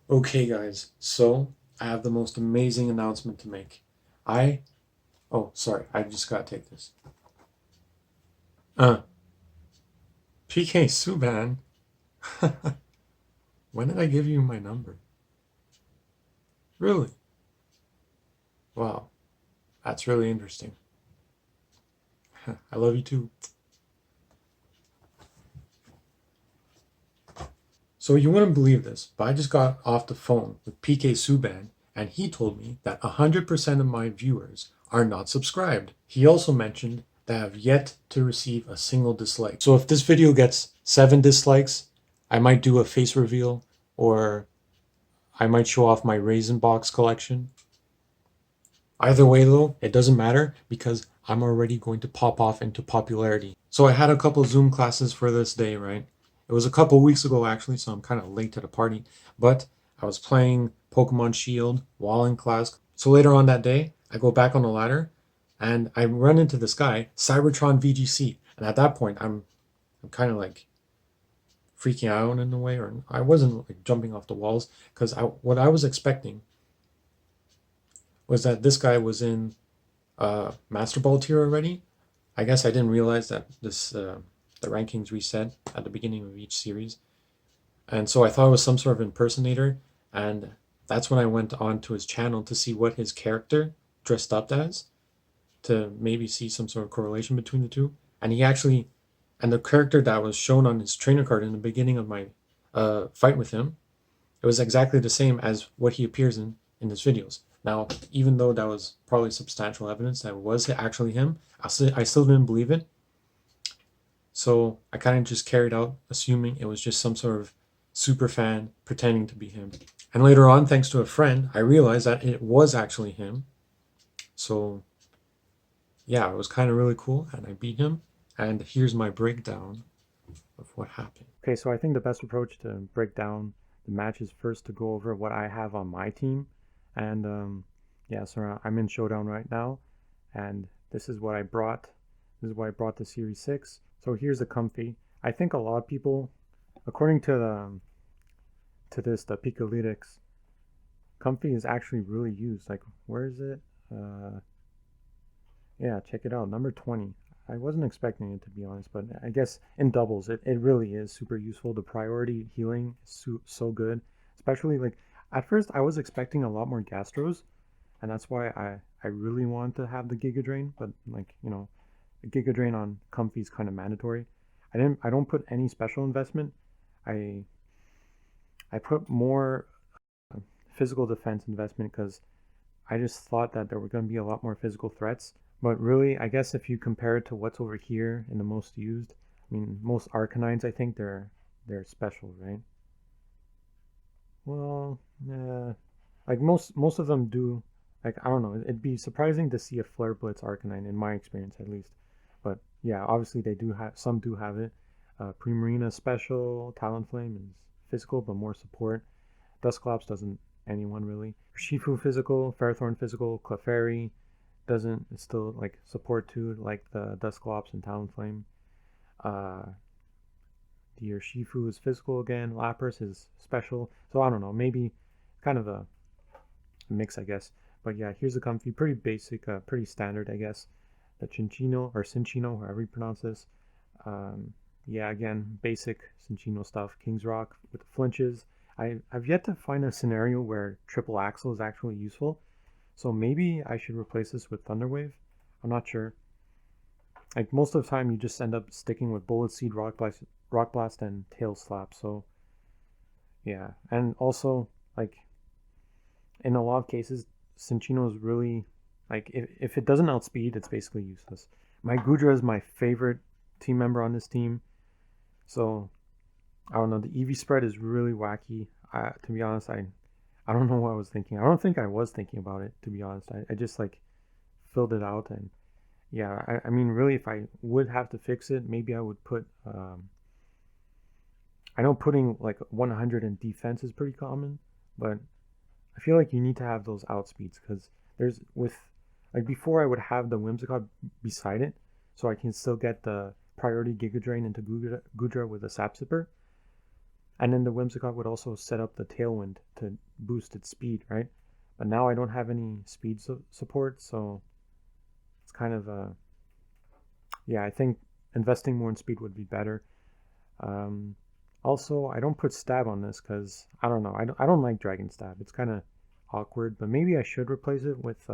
Okay, guys, so I have the most amazing announcement to make. I, oh, sorry, I just gotta take this. Uh, PK Subban, when did I give you my number? Really? Wow, that's really interesting. I love you too. So you wouldn't believe this, but I just got off the phone with PK Subban, and he told me that 100% of my viewers are not subscribed. He also mentioned that I have yet to receive a single dislike. So if this video gets 7 dislikes, I might do a face reveal, or I might show off my raisin box collection. Either way though, it doesn't matter because I'm already going to pop off into popularity. So I had a couple Zoom classes for this day, right? It was a couple weeks ago actually, so I'm kind of late to the party. But I was playing Pokemon Shield while in class. So later on that day, I go back on the ladder and I run into this guy, Cybertron VGC. And at that point, I'm kind of like freaking out in a way, or I wasn't like jumping off the walls because what I was expecting was that this guy was in Master Ball tier already. I guess I didn't realize that the rankings reset at the beginning of each series, and so I thought it was some sort of impersonator, and that's when I went on to his channel to see what his character dressed up as, to maybe see some sort of correlation between the two. And he actually, and the character that was shown on his trainer card in the beginning of my fight with him, it was exactly the same as what he appears in his videos. Now, even though that was probably substantial evidence that it was actually him, I still didn't believe it. So I kind of just carried out, assuming it was just some sort of super fan pretending to be him. And later on, thanks to a friend, I realized that it was actually him. So yeah, it was kind of really cool, and I beat him. And here's my breakdown of what happened. Okay, so I think the best approach to break down the match is first to go over what I have on my team. And yeah, so I'm in Showdown right now, and this is what I brought. This is why I brought the Series 6. So here's the Comfy. I think a lot of people, according to the Picalytics, Comfy is actually really used. Like, where is it? Uh, yeah, check it out. Number 20. I wasn't expecting it to be honest, but I guess in doubles, it really is super useful. The priority healing is so good. Especially like at first I was expecting a lot more gastros, and that's why I really want to have the Giga Drain, but like, the Giga Drain on Comfy is kind of mandatory. I don't put any special investment. I I put more physical defense investment because I just thought that there were going to be a lot more physical threats. But really, I guess if you compare it to what's over here in the most used, I mean, most Arcanines, I think they're special, right? Well, like most of them do. Like I don't know, it'd be surprising to see a Flare Blitz Arcanine in my experience at least. But yeah, obviously they do have some do have it. Primarina special, Talonflame is physical but more support. Dusclops doesn't anyone really. Shifu physical, Ferrothorn physical, Clefairy doesn't, it's still like support too, like the Dusclops and Talonflame. Uh, the Urshifu is physical again. Lapras is special. So I don't know, maybe kind of a mix, I guess. But yeah, here's a Comfy, pretty basic, pretty standard, I guess. The Cinchino or Cinchino, however you pronounce this. Um, yeah, again, basic Cinchino stuff. King's Rock with the flinches. I've yet to find a scenario where triple axle is actually useful. So maybe I should replace this with Thunderwave. I'm not sure. Like most of the time, you just end up sticking with Bullet Seed, Rock Blast, and Tail Slap. So yeah, and also like in a lot of cases, Cinchino is really like if it doesn't outspeed, it's basically useless. My Gudra is my favorite team member on this team. So I don't know. The EV spread is really wacky. To be honest, I don't know what I was thinking. I don't think I was thinking about it. To be honest, I just like filled it out, and yeah, I mean, really, if I would have to fix it, maybe I would put. I know putting like 100 in defense is pretty common, but I feel like you need to have those outspeeds because there's with like before I would have the Whimsicott beside it, so I can still get the priority Giga Drain into Gudra with a Sap Sipper. And then the Whimsicott would also set up the Tailwind to boost its speed, right? But now I don't have any speed support, so it's kind of yeah, I think investing more in speed would be better. Um, Also, I don't put stab on this because I don't know. I don't like Dragon Stab. It's kind of awkward, but maybe I should replace it with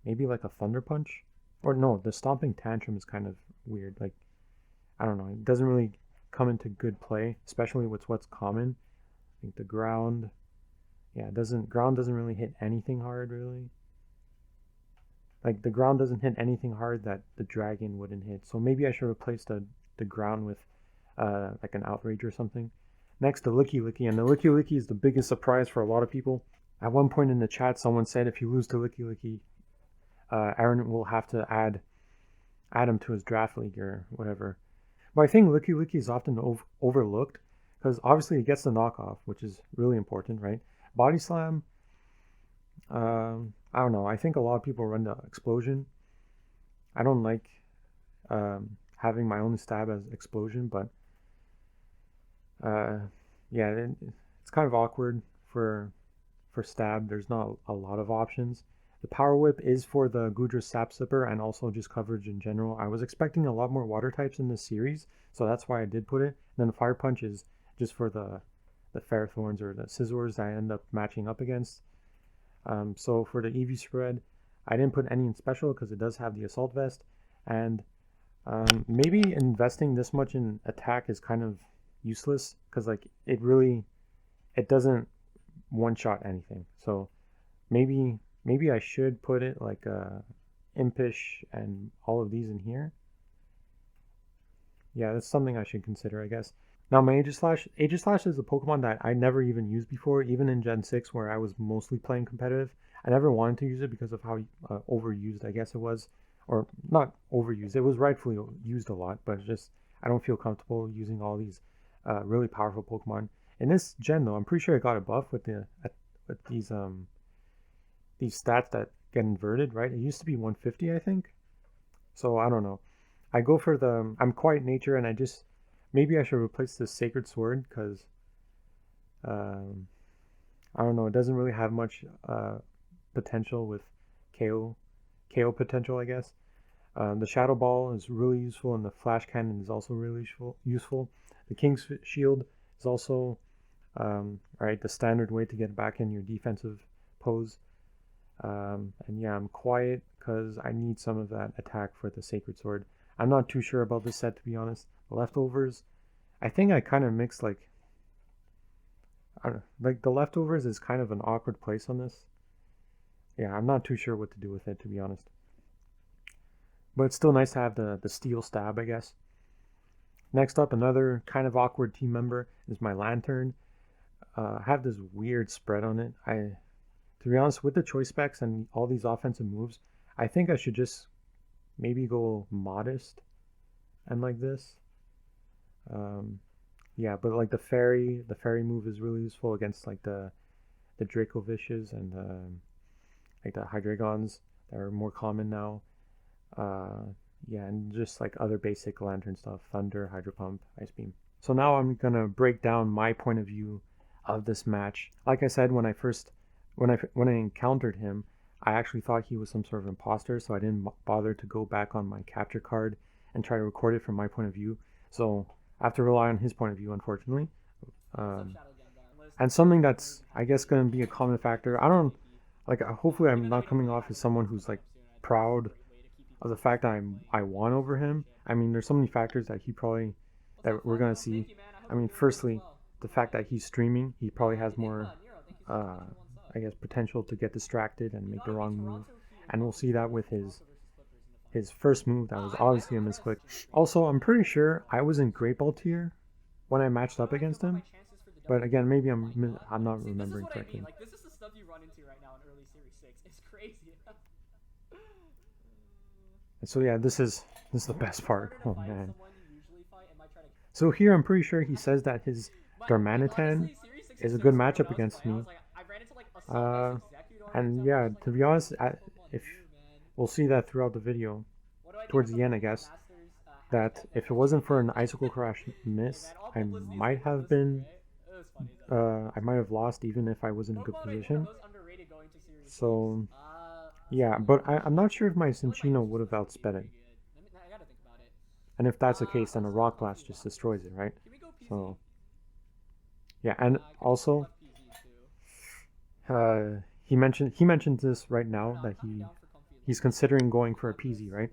maybe like a Thunder Punch. Or no, the Stomping Tantrum is kind of weird. Like, I don't know. It doesn't really come into good play, especially with what's common. I think the ground, yeah, ground doesn't really hit anything hard, really. Like, the ground doesn't hit anything hard that the dragon wouldn't hit. So maybe I should replace the ground with like an outrage or something. Next, the Licky Licky, and the Licky Licky is the biggest surprise for a lot of people. At one point in the chat, someone said if you lose to Licky Licky, Aaron will have to add him to his draft league or whatever. But I think Licky Licky is often overlooked because obviously it gets the knockoff, which is really important, right? Body Slam, I don't know. I think a lot of people run the Explosion. I don't like having my only stab as Explosion, but yeah, it's kind of awkward for stab. There's not a lot of options. The Power Whip is for the Gudra Sap Sipper and also just coverage in general. I was expecting a lot more water types in this series, so that's why I did put it. And then the Fire Punch is just for the Fairthorns or the Scizors that I end up matching up against. So for the EV spread, I didn't put any in special because it does have the Assault Vest. And maybe investing this much in attack is kind of useless because like it doesn't one-shot anything. So maybe I should put it like Impish and all of these in here. Yeah, that's something I should consider, I guess. Now my Aegislash is a Pokemon that I never even used before, even in Gen 6 where I was mostly playing competitive. I never wanted to use it because of how overused I guess it was. Or not overused, it was rightfully used a lot, but just I don't feel comfortable using all these really powerful Pokemon. In this gen though, I'm pretty sure I got a buff with these stats that get inverted, right? It used to be 150, I think. So I don't know. I go for I'm Quiet Nature, and maybe I should replace the Sacred Sword because I don't know. It doesn't really have much potential with KO potential, I guess. The Shadow Ball is really useful, and the Flash Cannon is also really useful. The King's Shield is also right, the standard way to get back in your defensive pose. And yeah, I'm quiet because I need some of that attack for the Sacred Sword. I'm not too sure about this set, to be honest. The Leftovers, I think I kind of mixed like, I don't know, like the Leftovers is kind of an awkward place on this. Yeah, I'm not too sure what to do with it, to be honest. But it's still nice to have the Steel Stab, I guess. Next up, another kind of awkward team member is my Lantern. I have this weird spread on it. To be honest, with the choice specs and all these offensive moves, I think I should just maybe go Modest and like this. Yeah, but like the fairy move is really useful against like the Dracovishes and like the Hydreigons that are more common now. Yeah, and just like other basic Lantern stuff: Thunder, Hydro Pump, Ice Beam. So now I'm gonna break down my point of view of this match. Like I said, when I encountered him, I actually thought he was some sort of imposter, so I didn't bother to go back on my capture card and try to record it from my point of view. So I have to rely on his point of view, unfortunately. And something that's, I guess, going to be a common factor. I don't, like, hopefully I'm not coming off as someone who's, like, proud of the fact that I won over him. I mean, there's so many factors that that we're going to see. I mean, firstly, the fact that he's streaming, he probably has more, I guess, potential to get distracted and make the wrong move. And we'll see that with his first move that was obviously a misclick. Also, I'm pretty sure I was in Great Ball tier when I matched up against him. But again, maybe I'm not remembering correctly. Like, this is the stuff you run into right now in early Series 6. It's crazy. And so yeah, this is the best part. Oh man. So here I'm pretty sure he says that his Darmanitan is a good matchup against me. And yeah, to be honest, if we'll see that throughout the video, towards the end, I guess. that if it wasn't for an icicle crash Hey miss, man, all I publicity is might good have publicity, been, right? It was funny though. I might have lost even if I was in a good Pokemon rate, one of position. those underrated going to Series 6. So That's a yeah, really but good I'm question. not sure if my I feel like my Cinccino would Ancient have Slash would be outsped it. very good. I gotta think about it. And if that's the case, then a Let's look rock at Comfy blast just Lapras. destroys it, right? Can we go PZ? So yeah, and Christian also left PZ too. he mentioned this right I don't now know, I'm that kinda down for Comfy he's Lapras. considering going for a Lapras. PZ, right?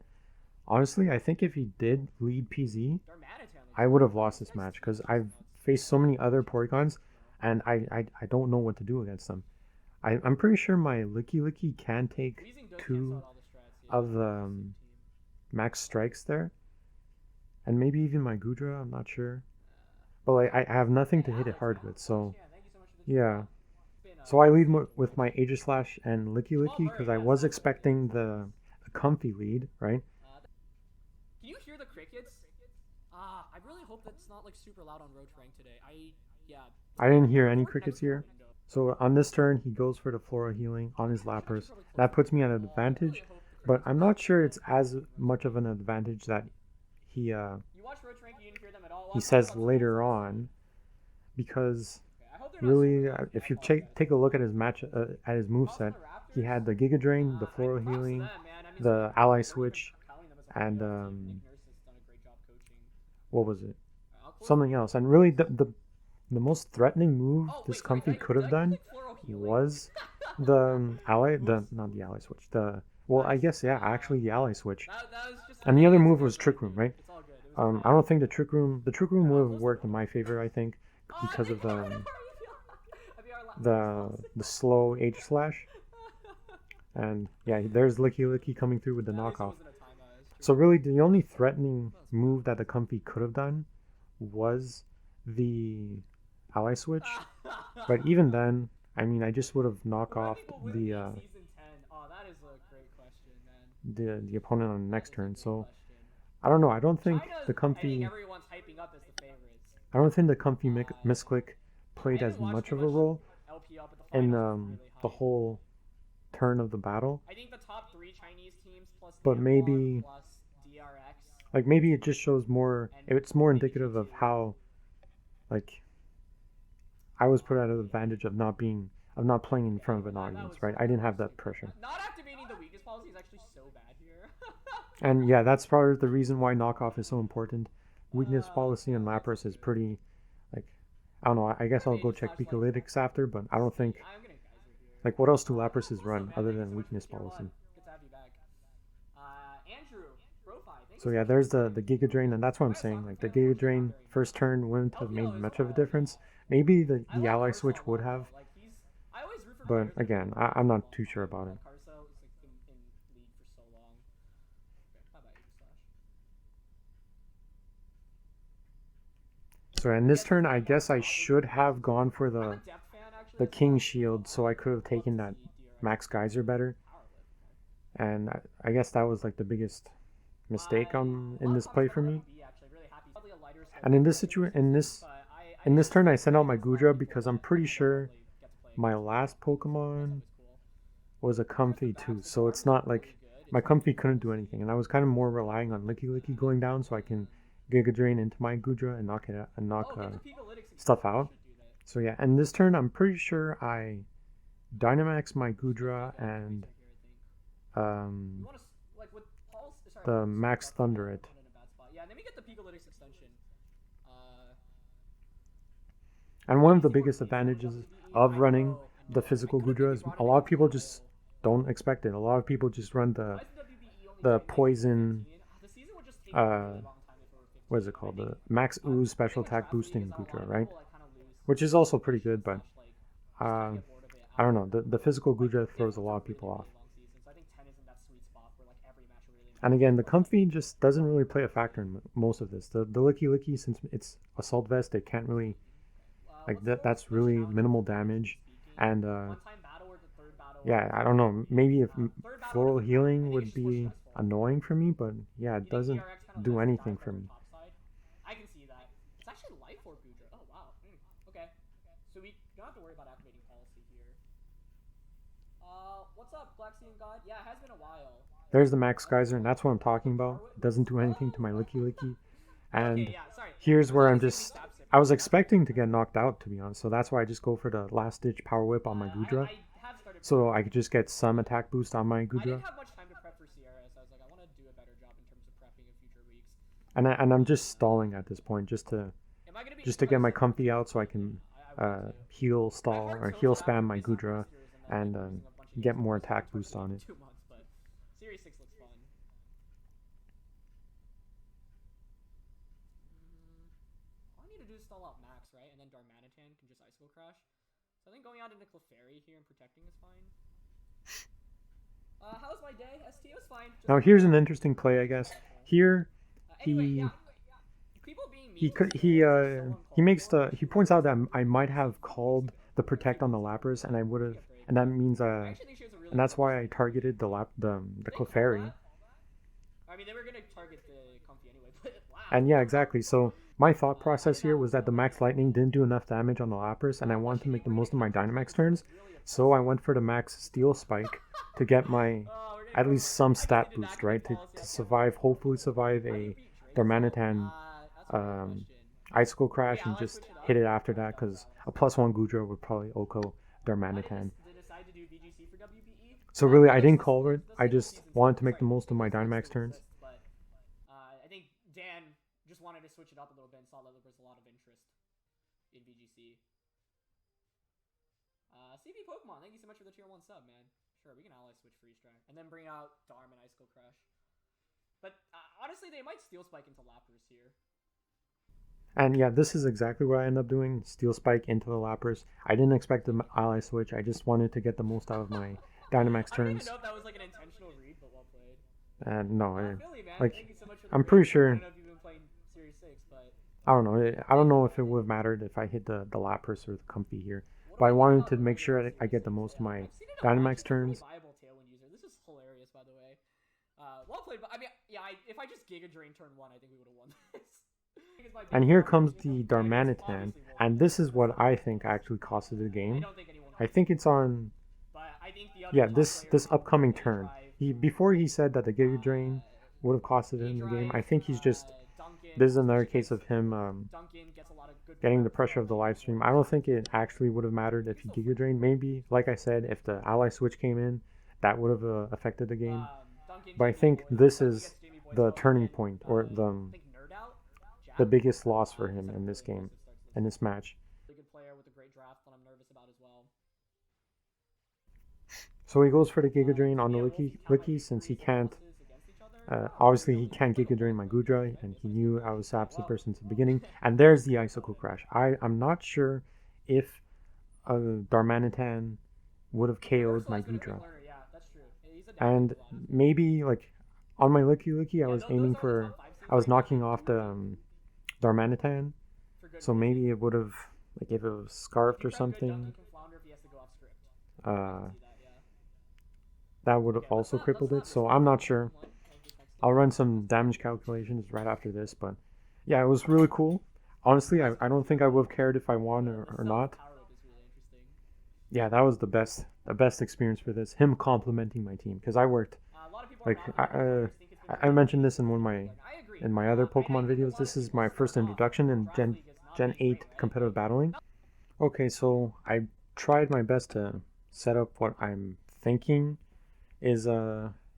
Honestly, I think if he did lead PZ, Darmanitan I would have lost this match because I've faced so many other Porygons, and I don't know what to do against them. I'm pretty sure my Licky can take Weezing does cancel two out all the strats, yeah. of the max strikes there, and maybe even my Gudra. I'm not sure, but like I have nothing to hit it hard with. So Thank you so much for the yeah, Been, so I lead with my Aegislash and Licky Small because Murray, I yeah, was sounds like expecting the comfy lead, right? Can you hear the crickets? I really hope that's not like super loud on Roach Rank today. I didn't hear any Record crickets next to the here. window. So on this turn, he goes for the Floral Healing on his Lapras. That puts me at an advantage, but I'm not sure it's as much of an advantage that he You watch Roach Rank, you didn't hear them at all. he says later on, because really, if you take a look at his match at his moveset, he had the Giga Drain, the Floral Healing, the Ally Switch, and what was it? Something else. And really, the most threatening move this Comfy could have done was the ally, the not the ally switch, the well, I guess yeah, actually the ally switch. And the other move was Trick Room, right? I don't think the Trick Room would have worked in my favor. I think because of the slow Aegislash. And yeah, there's Licky coming through with the knockoff. So really, the only threatening move that the Comfy could have done was the ally switch. But even then, I mean, I just would have knocked off the opponent on the next turn. So I don't know. I don't think the Comfy misclick played as much of a role in the whole turn of the battle. I think the top 3 Chinese teams plus But maybe plus DRX. like maybe it just shows more. It's more indicative of how like I was put at an advantage of not playing in front of an audience, right? I didn't have that pressure. Not activating the weakness policy is actually so bad here. And yeah, that's probably the reason why knockoff is so important. Weakness policy on Lapras is pretty, like, I don't know. I guess I'll go check Picolytics after, but I don't think, like, what else do Laprases run other than weakness policy? So yeah, there's the Giga Drain, and that's what I'm saying. Like the Giga Drain first turn wouldn't have made much of a difference. Maybe the ally switch would have, but again, I'm not too sure about it. So in this turn, I guess I should have gone for the King Shield, so I could have taken that Max Geyser better. And I guess that was like the biggest mistake in this play for me. And in this turn, I sent out my Gudra because I'm pretty sure my last Pokemon was a Comfy too. So it's not like my Comfy couldn't do anything, and I was kind of more relying on Licky going down so I can Giga Drain into my Gudra and knock stuff out. So yeah, and this turn I'm pretty sure I Dynamax my Gudra and the Max Thunder it. And one of the biggest advantages of running the physical Gudra is a lot of people just don't expect it. A lot of people just run the poison what is it called? The Max Ooze special attack boosting Gudra, right? Which is also pretty good, but I don't know. The physical Gudra throws a lot of people off. And again, the Comfy just doesn't really play a factor in most of this. The Licky, since it's Assault Vest, it can't really, like, that's really minimal damage. And yeah, I don't know. Maybe if Floral Healing would be annoying for me, but yeah, it doesn't do anything for me. I can see that. It's actually Life Orb Gudra. Oh, wow. Okay. So we don't have to worry about activating policy here. What's up, Galaxian God? Yeah, it has been a while. There's the Max Geyser, and that's what I'm talking about. It doesn't do anything to my Licky Licky. Okay, And yeah, sorry. here's Would you where like I'm to see me just... stab Sip I real was quick, yeah? expecting to get knocked out, to be honest, so that's why I just go for the last ditch power whip on my Gudra, I have started so prepping. I could just get some attack boost on my I didn't Gudra. have much time to prep for Sierra, so I was like, I want to do a better job in terms of prepping in future weeks. And I'm just stalling at this point just to Am I gonna be get my like comfy out so I can I want to. heal I've stall learned or so heal much after spam my missing Gudra Frost Years and then and like losing a bunch of get games more because I attack tried boost to do on in it. 2 months, but Series 6 looks fun. All I need to do is stall out Max, right? And then Darmanitan can just Icicle Crash. So I think going out into Clefairy here and protecting is fine. How's my day? ST was fine. Just Now here's an interesting play, I guess. Here anyway, he yeah. People being he mean could to Sierra is so he makes uncalled the for. he points out that I might have called the protect on the Lapras, and I would have, and that means I actually think she has a really and that's good why I targeted the Did they call Clefairy. that? I mean, they were gonna target the Comfy anyway, but wow. And yeah, exactly. So my thought process here was that the Max Lightning didn't do enough damage on the Lapras, and I wanted to make the most of my Dynamax turns, so I went for the Max Steel Spike to get my at least some stat boost, right? To survive, hopefully survive a Darmanitan Icicle Crash and just hit it after that, because a +1 Gudra would probably OHKO Darmanitan. They decide to do VGC for WBE. So really, I didn't call it. I just wanted to make the most of my Dynamax turns. But I think Dan just wanted to switch it up a little bit and saw that there was a lot of interest in VGC. CB Pokemon, thank you so much for the tier 1 sub, man. Sure, we can ally switch Freeze Dry. And then bring out Darm and Icicle Crash. But honestly, they might Steel Spike into Lapras here. And yeah, this is exactly what I ended up doing. Steel Spike into the Lapras. I didn't expect the ally switch. I just wanted to get the most out of my Dynamax I don't even turns. know if that was like an intentional read, but well played. And no, Philly, man, like, thank you so much for the I'm raid. pretty I sure... don't know if you've been playing Series 6, but... I don't know. I don't know if it would have mattered if I hit the Lapras or the Comfy here. But I wanted to make sure I get the most of my Dynamax turns. Viable Tailwind user. This is hilarious, by the way. Well played, but I mean, yeah, if I just Giga Drain turn 1, I think we would have won this. And here comes the Darmanitan, and this is what I think actually costed the game. I think it's on... Yeah, this upcoming turn. Before he said that the Giga Drain would have costed him the game, I think he's just... This is another case of him getting the pressure of the live stream. I don't think it actually would have mattered if he Giga Drained. Maybe, like I said, if the ally switch came in, that would have affected the game. But I think this is the turning point, or the biggest loss for him in this game, in this match. So he goes for the Giga Drain on the Licky since he can't... obviously, he can't Giga Drain my Gudra, and he knew I was Sap Super since the beginning. And there's the Icicle Crash. I'm not sure if Darmanitan would have KO'd my Gudra. And maybe, like, on my Licky, I was aiming for... I was knocking off the Darmanitan. So maybe it would have... Like, if it was Scarfed or something... that would have also crippled it. So I'm not sure. I'll run some damage calculations right after this, but yeah, it was really cool. Honestly, I don't think I would have cared if I won or not. Yeah, that was the best experience for this. Him complimenting my team, because I worked, like, I mentioned this in one of my other Pokemon videos. This is my first introduction in Gen 8 competitive battling. Okay, so I tried my best to set up what I'm thinking is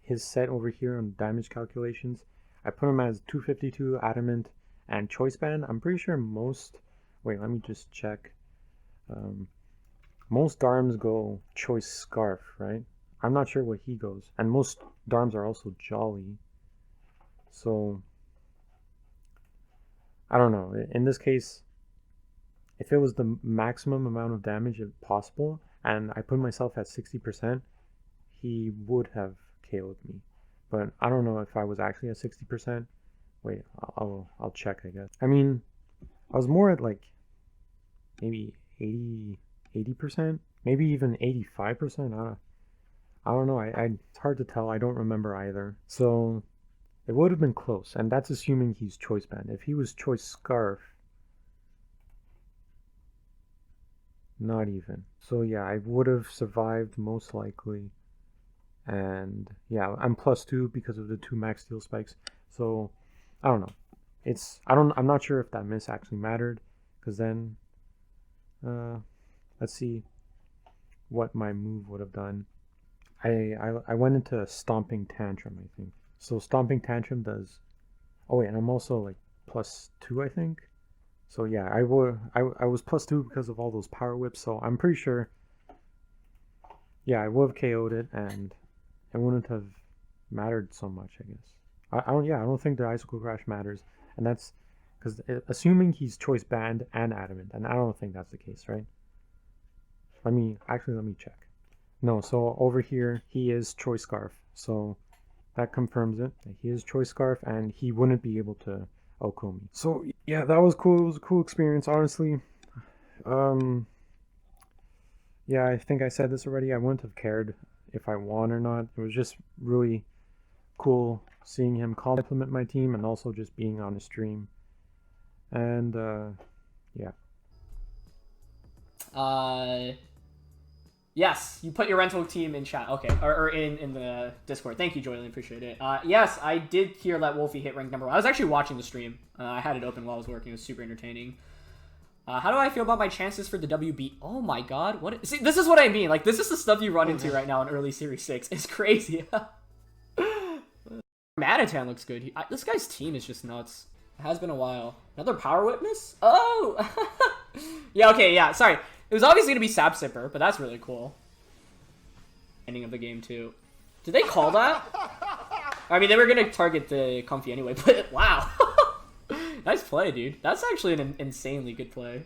his set over here on damage calculations. I put him as 252 Adamant and Choice Band. I'm pretty sure most... Wait, let me just check. Most Darms go Choice Scarf, right? I'm not sure what he goes. And most Darms are also Jolly. So... I don't know. In this case, if it was the maximum amount of damage possible, and I put myself at 60%, he would have KO'd me. But I don't know if I was actually at 60%. Wait, I'll check, I guess. I mean, I was more at like maybe 80%, maybe even 85%. I don't know. It's hard to tell. I don't remember either. So it would have been close, and that's assuming he's Choice Band. If he was Choice Scarf, Not even. So yeah, I would have survived most likely. And yeah, I'm +2 because of the 2 max steel spikes. So I don't know. I'm not sure if that miss actually mattered, because then let's see what my move would have done. I went into Stomping Tantrum, I think. So Stomping Tantrum does. Oh wait, and I'm also like +2, I think. So yeah, I was +2 because of all those power whips. So I'm pretty sure. Yeah, I would have KO'd it, and it wouldn't have mattered so much, I guess. I don't. Yeah, I don't think the icicle crash matters, and that's because assuming he's choice banned and adamant, and I don't think that's the case, right? Let me check. No, so over here he is choice scarf, so that confirms it. He is choice scarf, and he wouldn't be able to Okumi. So yeah, that was cool. It was a cool experience, honestly. Um, yeah, I think I said this already. I wouldn't have cared if I won or not. It was just really cool seeing him compliment my team and also just being on his stream. And yeah. Yes, you put your rental team in chat. Okay, or in the Discord. Thank you, Joylin. Appreciate it. Yes, I did hear that Wolfie hit rank number 1. I was actually watching the stream. I had it open while I was working. It was super entertaining. How do I feel about my chances for the WB? Oh my god, what? See, this is what I mean. Like, this is the stuff you run into right now in early Series 6. It's crazy. Manatan looks good. This guy's team is just nuts. It has been a while. Another power witness? Oh! Yeah, okay, yeah, sorry. It was obviously going to be Sap Sipper, but that's really cool. Ending of the game, too. Did they call that? I mean, they were going to target the Comfy anyway, but wow. Nice play, dude. That's actually an insanely good play.